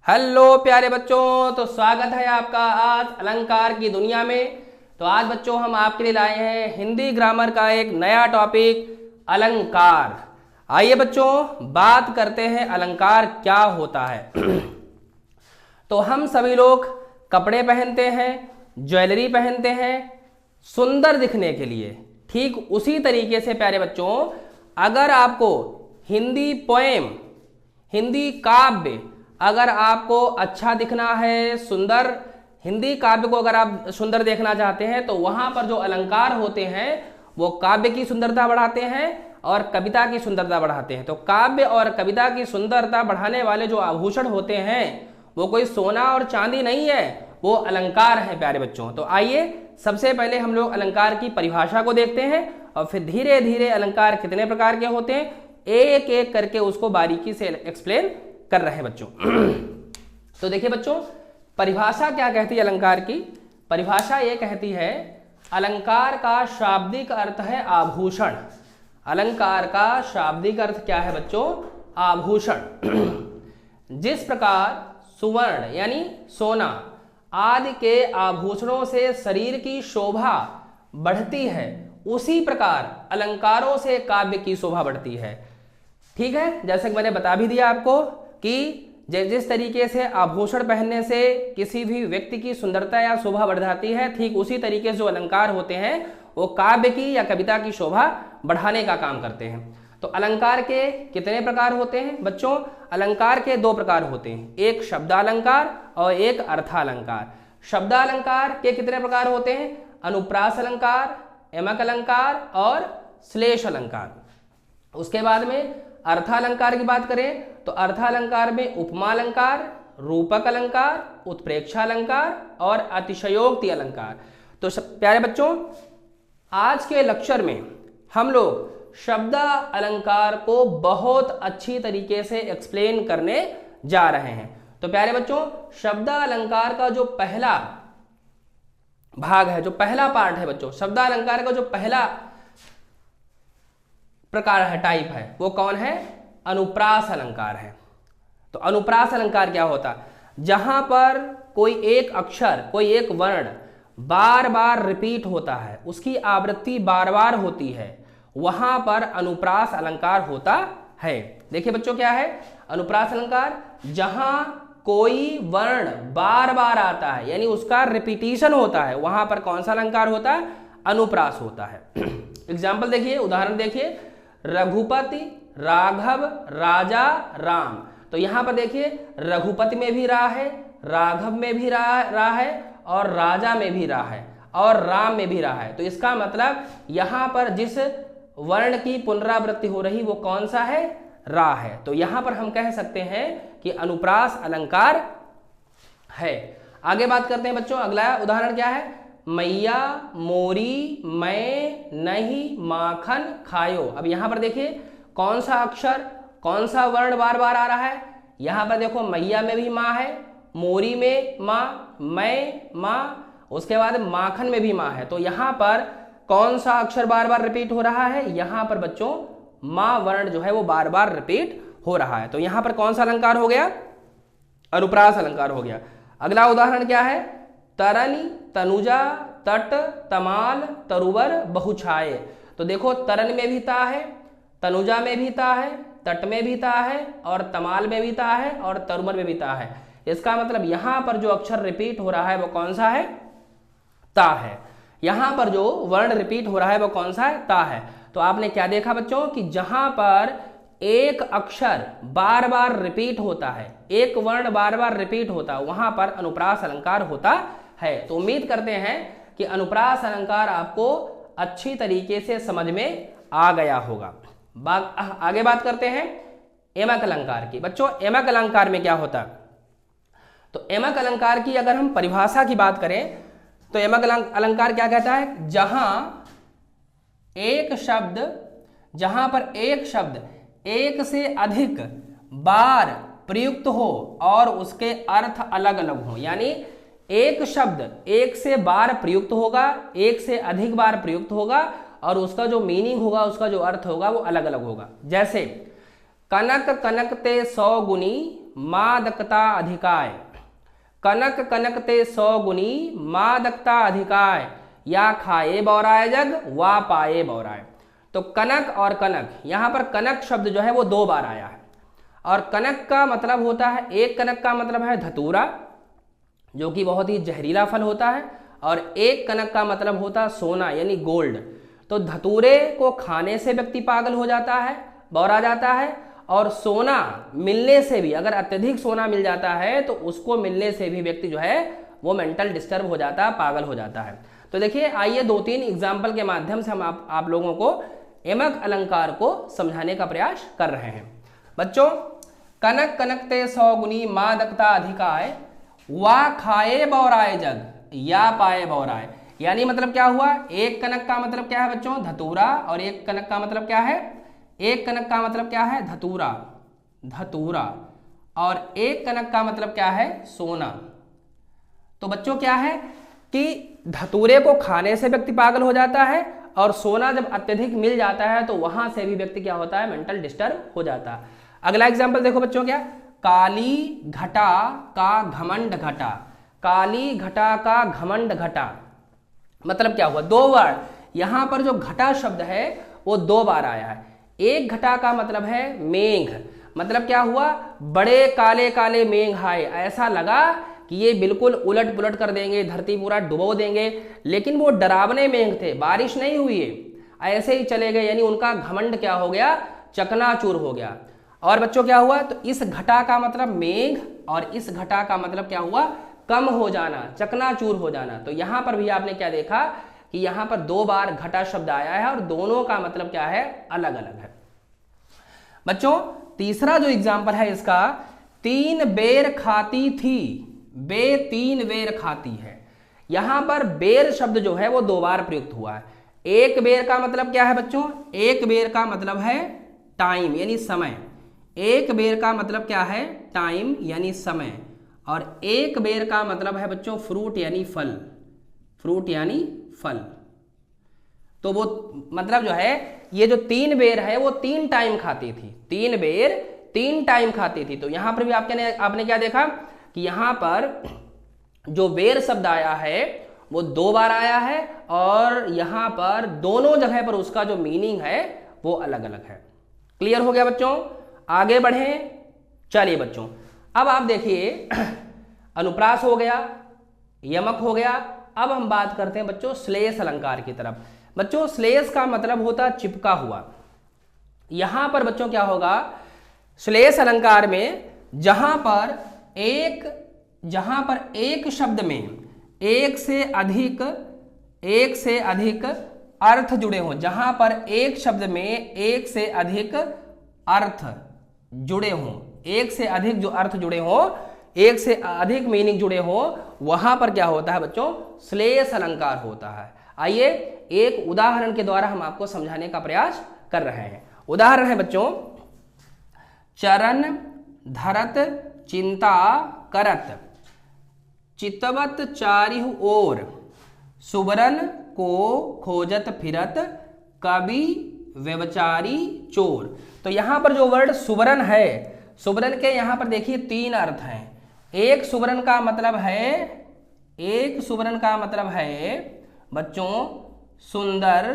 Hello प्यारे बच्चों, तो स्वागत है आपका आज अलंकार की दुनिया में। तो आज बच्चों हम आपके लिए लाए हैं हिंदी ग्रामर का एक नया टॉपिक अलंकार। आइए बच्चों बात करते हैं अलंकार क्या होता है। तो हम सभी लोग कपड़े पहनते हैं, ज्वेलरी पहनते हैं सुंदर दिखने के लिए। ठीक उसी तरीके से प्यारे बच्चों, अगर आपको हिंदी पोएम, हिंदी काव्य अगर आपको अच्छा दिखना है, सुंदर हिंदी काव्य को अगर आप सुंदर देखना चाहते हैं, तो वहां पर जो अलंकार होते हैं वो काव्य की सुंदरता बढ़ाते हैं और कविता की सुंदरता बढ़ाते हैं। तो काव्य और कविता की सुंदरता बढ़ाने वाले जो आभूषण होते हैं वो कोई सोना और चांदी नहीं है, वो अलंकार है प्यारे बच्चों। तो आइए सबसे पहले हम लोग अलंकार की परिभाषा को देखते हैं और फिर धीरे धीरे अलंकार कितने प्रकार के होते हैं एक एक करके उसको बारीकी से एक्सप्लेन कर रहे हैं बच्चों। तो देखिए बच्चों, परिभाषा क्या कहती है अलंकार की? परिभाषा ये कहती है अलंकार का शाब्दिक अर्थ है आभूषण। अलंकार का शाब्दिक अर्थ क्या है बच्चों? आभूषण। जिस प्रकार सुवर्ण यानी सोना आदि के आभूषणों से शरीर की शोभा बढ़ती है, उसी प्रकार अलंकारों से काव्य की शोभा बढ़ती है। ठीक है, जैसे कि मैंने बता भी दिया आपको कि जिस तरीके से आभूषण पहनने से किसी भी व्यक्ति की सुंदरता या शोभा बढ़ जाती है, ठीक उसी तरीके से जो अलंकार होते हैं वो काव्य की या कविता की शोभा बढ़ाने का काम करते हैं। तो अलंकार के कितने प्रकार होते हैं बच्चों? अलंकार के दो प्रकार होते हैं, एक शब्दालंकार और एक अर्थालंकार। शब्दालंकार के कितने प्रकार होते हैं? अनुप्रास अलंकार, यमक अलंकार और श्लेष अलंकार। उसके बाद में अर्थालंकार की बात करें तो अर्थालंकार में उपमा अलंकार, रूपक अलंकार, उत्प्रेक्षा अलंकार और अतिशयोक्ति अलंकार। तो प्यारे बच्चों, आज के लेक्चर में हम लोग शब्द अलंकार को बहुत अच्छी तरीके से एक्सप्लेन करने जा रहे हैं। तो प्यारे बच्चों, शब्द अलंकार का जो पहला भाग है, जो पहला पार्ट है बच्चों, शब्द अलंकार का जो पहला प्रकार है, टाइप है, वो कौन है? अनुप्रास अलंकार है। तो अनुप्रास अलंकार क्या होता है? जहां पर कोई एक अक्षर, कोई एक वर्ण बार बार रिपीट होता है, उसकी आवृत्ति बार बार होती है, वहां पर अनुप्रास अलंकार होता है। देखिए बच्चों क्या है अनुप्रास अलंकार? जहां कोई वर्ण बार बार आता है यानी उसका रिपीटिशन होता है, वहां पर कौन सा अलंकार होता है? अनुप्रास होता है। एग्जाम्पल देखिए, उदाहरण देखिए, रघुपति, राघव, राजा, राम। तो यहां पर देखिए रघुपति में भी रा है, राघव में भी रा है और राजा में भी रा है और राम में भी रा है। तो इसका मतलब यहां पर जिस वर्ण की पुनरावृत्ति हो रही वो कौन सा है? रा है। तो यहां पर हम कह सकते हैं कि अनुप्रास अलंकार है। आगे बात करते हैं बच्चों, अगला उदाहरण क्या है? मैया मोरी मैं नहीं माखन खायो। अब यहां पर देखिए कौन सा अक्षर, कौन सा वर्ण बार बार आ रहा है? यहां पर देखो मैया में भी माँ है, मोरी में माँ, मैं माँ, उसके बाद माखन में भी माँ है। तो यहां पर कौन सा अक्षर बार बार रिपीट हो रहा है? यहां पर बच्चों माँ वर्ण जो है वो बार बार रिपीट हो रहा है। तो यहां पर कौन सा अलंकार हो गया? अनुप्रास अलंकार हो गया। अगला उदाहरण क्या है? तरनी, तनुजा, तट, तमाल, तरुवर, बहुछाए। तो देखो तरन में भी ता है, तनुजा में भी ता है, तट में भी ता है और तमाल में भी ता है और तरुवर में भी ता है। इसका मतलब यहां पर जो अक्षर रिपीट हो रहा है वो कौन सा है? ता है। यहां पर जो वर्ण रिपीट हो रहा है वो कौन सा है? ता है। तो आपने क्या देखा बच्चों कि जहां पर एक अक्षर बार बार रिपीट होता है, एक वर्ण बार बार रिपीट होता है, वहां पर अनुप्रास अलंकार होता है। तो उम्मीद करते हैं कि अनुप्रास अलंकार आपको अच्छी तरीके से समझ में आ गया होगा। आगे बात करते हैं यमक अलंकार की। बच्चों यमक अलंकार में क्या होता है? तो यमक अलंकार की अगर हम परिभाषा की बात करें तो यमक अलंकार क्या कहता है? जहां पर एक शब्द एक से अधिक बार प्रयुक्त हो और उसके अर्थ अलग अलग हो। यानी एक शब्द एक से बार प्रयुक्त होगा, एक से अधिक बार प्रयुक्त होगा और उसका जो मीनिंग होगा, उसका जो अर्थ होगा वो अलग अलग होगा। जैसे कनक कनकते 100 गुनी मादकता अधिकाय, कनक कनकते 100 गुनी मादकता अधिकाय, या खाए बौराए जग वा पाए बौराए। तो कनक और कनक, यहां पर कनक शब्द जो है वो 2 बार आया है, और कनक का मतलब होता है, एक कनक का मतलब है धतूरा जो कि बहुत ही जहरीला फल होता है, और एक कनक का मतलब होता है सोना यानी गोल्ड। तो धतूरे को खाने से व्यक्ति पागल हो जाता है, बौरा जाता है, और सोना मिलने से भी, अगर अत्यधिक सोना मिल जाता है तो उसको मिलने से भी व्यक्ति जो है वो मेंटल डिस्टर्ब हो जाता है, पागल हो जाता है। तो देखिए, आइए 2-3 एग्जाम्पल के माध्यम से हम आप लोगों को यमक अलंकार को समझाने का प्रयास कर रहे हैं। बच्चों, कनक कनकते 100 गुनी मादकता अधिकाय, वा खाए बौराए जग या पाए बौराए। यानी मतलब क्या हुआ, एक कनक का मतलब क्या है बच्चों, धतूरा, और एक कनक का मतलब क्या है, एक कनक का मतलब क्या है, धतूरा, धतूरा, और एक कनक का मतलब क्या है, सोना। तो बच्चों क्या है कि धतूरे को खाने से व्यक्ति पागल हो जाता है, और सोना जब अत्यधिक मिल जाता है तो वहां से भी व्यक्ति क्या होता है, मेंटल डिस्टर्ब हो जाता है। अगला एग्जाम्पल देखो बच्चों, क्या, काली घटा का घमंड घटा, काली घटा का घमंड घटा, मतलब क्या हुआ, 2 वर्ड, यहां पर जो घटा शब्द है वो 2 बार आया है। एक घटा का मतलब है मेघ, मतलब क्या हुआ, बड़े काले काले मेघ आए, ऐसा लगा कि ये बिल्कुल उलट पुलट कर देंगे, धरती पूरा डुबो देंगे, लेकिन वो डरावने मेघ थे, बारिश नहीं हुई है, ऐसे ही चले गए, यानी उनका घमंड क्या हो गया, चकनाचूर हो गया। और बच्चों क्या हुआ, तो इस घटा का मतलब मेघ, और इस घटा का मतलब क्या हुआ, कम हो जाना, चकनाचूर हो जाना। तो यहां पर भी आपने क्या देखा कि यहां पर 2 बार घटा शब्द आया है, और दोनों का मतलब क्या है, अलग अलग है। बच्चों, तीसरा जो एग्जाम्पल है इसका, 3 बेर खाती थी, बे 3 बेर खाती है। यहां पर बेर शब्द जो है वो 2 बार प्रयुक्त हुआ है। एक बेर का मतलब क्या है बच्चों, एक बेर का मतलब है टाइम यानी समय, एक बेर का मतलब क्या है, टाइम यानी समय, और एक बेर का मतलब है बच्चों फ्रूट यानी फल, फ्रूट यानी फल। तो वो मतलब जो है, ये जो 3 बेर है वो 3 टाइम खाती थी, 3 बेर 3 टाइम खाती थी। तो यहां पर भी आपने क्या देखा कि यहां पर जो बेर शब्द आया है वो 2 बार आया है, और यहां पर दोनों जगह पर उसका जो मीनिंग है वो अलग अलग है। क्लियर हो गया बच्चों, आगे बढ़ें। चलिए बच्चों, अब आप देखिए, अनुप्रास हो गया, यमक हो गया, अब हम बात करते हैं बच्चों श्लेष अलंकार की तरफ। बच्चों, श्लेष का मतलब होता चिपका हुआ। यहां पर बच्चों क्या होगा, श्लेष अलंकार में जहां पर एक शब्द में एक से अधिक अर्थ जुड़े हो, जहां पर एक शब्द में एक से अधिक अर्थ जुड़े हो, एक से अधिक जो अर्थ जुड़े हो, एक से अधिक मीनिंग जुड़े हो, वहां पर क्या होता है बच्चों, श्लेष अलंकार होता है। आइए एक उदाहरण के द्वारा हम आपको समझाने का प्रयास कर रहे हैं। उदाहरण है बच्चों, चरण धरत चिंता करत, चितवत चारिहु ओर, सुबरन को खोजत फिरत, कवि व्यवचारी चोर। तो यहां पर जो वर्ड सुबरन है, सुबरन के यहां पर देखिए 3 अर्थ हैं। एक सुबरन का मतलब है बच्चों सुंदर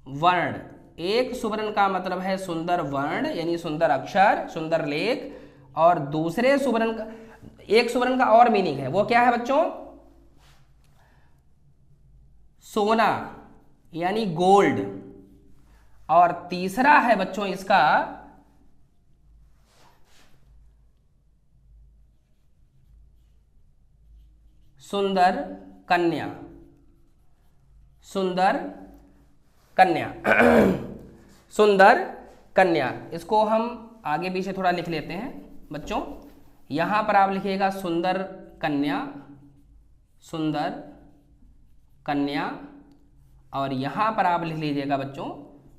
वर्ण, एक सुबरन का मतलब है सुंदर वर्ण यानी सुंदर अक्षर, सुंदर लेख, और दूसरे सुबरन का, एक सुबरन का और मीनिंग है, वो क्या है बच्चों, सोना यानी गोल्ड, और तीसरा है बच्चों इसका सुंदर कन्या, सुंदर कन्या सुंदर कन्या। इसको हम आगे पीछे थोड़ा लिख लेते हैं बच्चों। यहां पर आप लिखिएगा सुंदर कन्या, सुंदर कन्या, और यहां पर आप लिख लीजिएगा बच्चों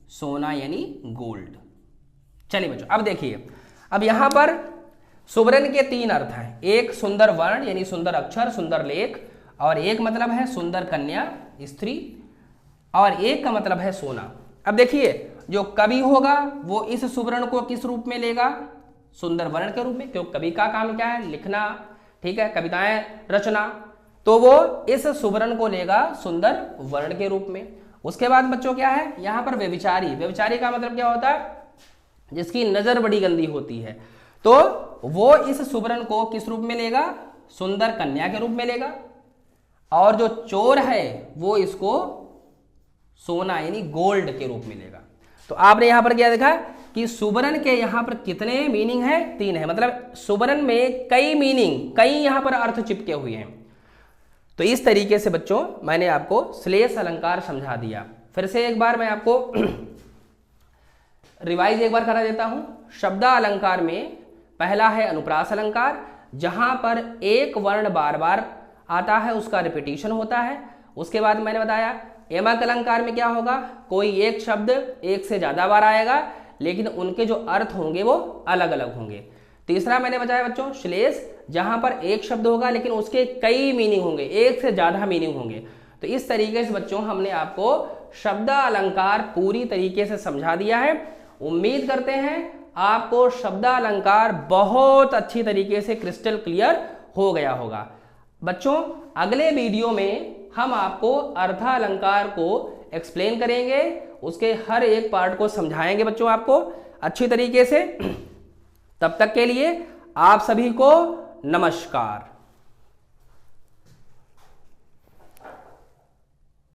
सोना यानी गोल्ड। चलिए बच्चों, अब देखिए, अब यहां पर सुबरन के 3 अर्थ हैं। एक सुंदर वर्ण यानी सुंदर अक्षर, सुंदर लेख, और एक मतलब है सुंदर कन्या स्त्री, और एक का मतलब है सोना। अब देखिए, जो कवि होगा वो इस सुबरन को किस रूप में लेगा, सुंदर वर्ण के रूप में, क्योंकि कवि का काम क्या है, लिखना, ठीक है, कविताएं रचना, तो वो इस सुवर्ण को लेगा सुंदर वर्ण के रूप में। उसके बाद बच्चों क्या है, यहाँ पर व्यभिचारी, व्यभिचारी का मतलब क्या होता है, जिसकी नजर बड़ी गंदी होती है, तो वो इस सुवर्ण को किस रूप में लेगा, सुंदर कन्या के रूप में लेगा। और जो चोर है वो इसको सोना यानी गोल्ड के रूप में लेगा। तो आपने यहां पर क्या देखा कि सुवर्ण के यहां पर कितने मीनिंग है, 3 है, मतलब सुवर्ण में कई मीनिंग, कई यहां पर अर्थ चिपके हुए हैं। तो इस तरीके से बच्चों मैंने आपको श्लेष अलंकार समझा दिया। फिर से एक बार मैं आपको रिवाइज एक बार करा देता हूं। शब्दालंकार में पहला है अनुप्रास अलंकार, जहां पर एक वर्ण बार बार आता है, उसका रिपीटिशन होता है। उसके बाद मैंने बताया एमक अलंकार में क्या होगा, कोई एक शब्द एक से ज्यादा बार आएगा, लेकिन उनके जो अर्थ होंगे वो अलग अलग होंगे। तीसरा मैंने बताया बच्चों श्लेष, जहां पर एक शब्द होगा लेकिन उसके कई मीनिंग होंगे, एक से ज्यादा मीनिंग होंगे। तो इस तरीके से बच्चों हमने आपको शब्दालंकार पूरी तरीके से समझा दिया है। उम्मीद करते हैं आपको शब्दालंकार बहुत अच्छी तरीके से क्रिस्टल क्लियर हो गया होगा। बच्चों अगले वीडियो में हम आपको अर्थालंकार को एक्सप्लेन करेंगे, उसके हर एक पार्ट को समझाएंगे बच्चों आपको अच्छी तरीके से। तब तक के लिए आप सभी को नमस्कार।